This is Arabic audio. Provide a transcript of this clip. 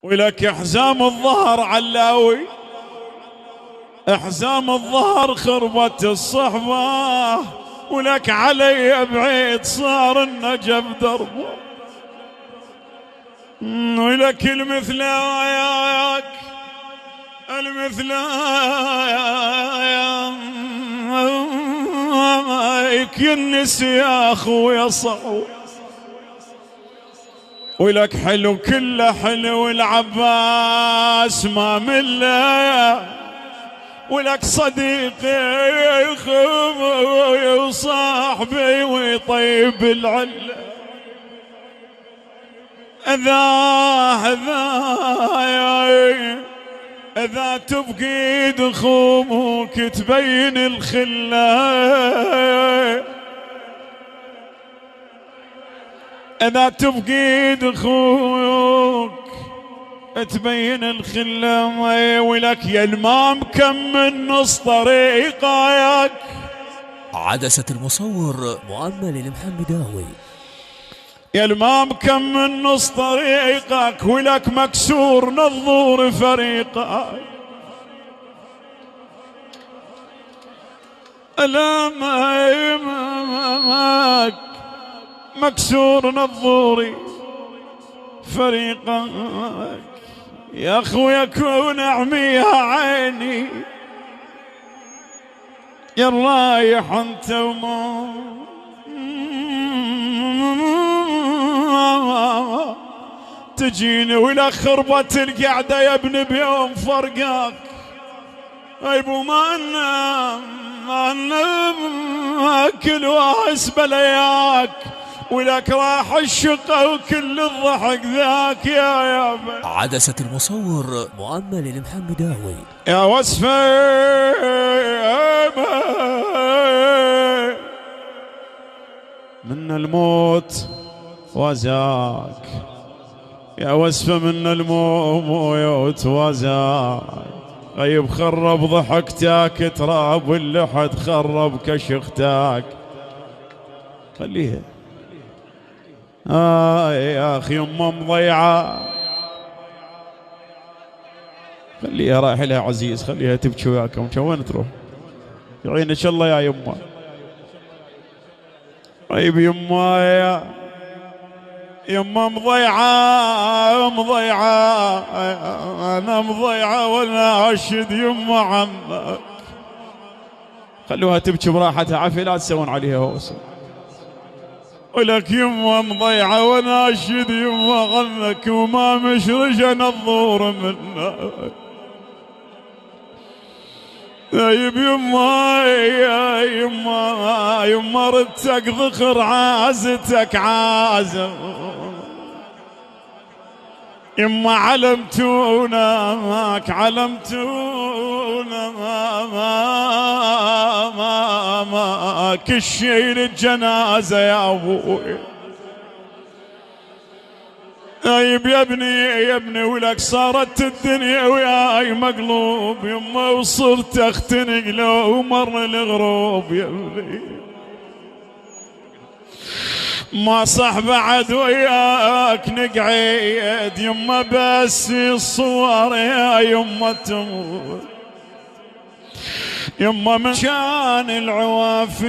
ولك حزام الظهر علاوي، حزام الظهر خربت الصحبة، ولك علي بعيد صار النجف دربه، ولك المثلاك يكنس يا اخويا صعو، ولك حلو كله حلو العباس ما مله، ولك صديقي خوي وصاحبي ويطيب العله، إذا تفقد خوك تبين الخلة، إذا تفقد خوك تبين الخلة، ولك يا المام كم من نص طريقك. عدسة المصور مؤمل المحمداوي. يا المام كم من نص طريقك، ولك مكسور نظور فريقك، ألامك مكسور نظوري فريقك، يا أخويا كون أعميها عيني، يا رايح أنت وما تجيني، ولا خربت القعدة يا ابن بيوم فرقاك، أيبو ما ننام كل واحس بلياك، ولك راح الشقة وكل الضحك ذاك يا بي. عدسة المصور مؤمل المحمداوي. يا وصفي من الموت وزاك، يا وصفة من الموت وزاك، غيب خرب ضحكتك تراب اللحد خرب كشختك، خليها يا أخي يمه مضيعة، خليها رايح لها عزيز، خليها تبكي وياكم، وين تروح؟ يعينك الله يا يمه. طيب يمه يمه مضيعة أنا مضيعة ولا أشد يمه عمك، خلوها تبكي براحتها، عافية لا تسوون عليها هوسة، ولك يمه مضيعة وانا اشد يمه عنك، وما مشرش الظهور منك، طيب يا يمه ردتك ذخر عازتك عازم، يما علمتونا ماك الشيل الجنازة يا أبوي، طيب يا ابني ولك صارت الدنيا وياي مقلوب، يما وصرت اختنق لو مر الغروب، يا ابني ما صح بعد وياك نقعد، يما بس الصور يا يما تموت، يما من شان العوافي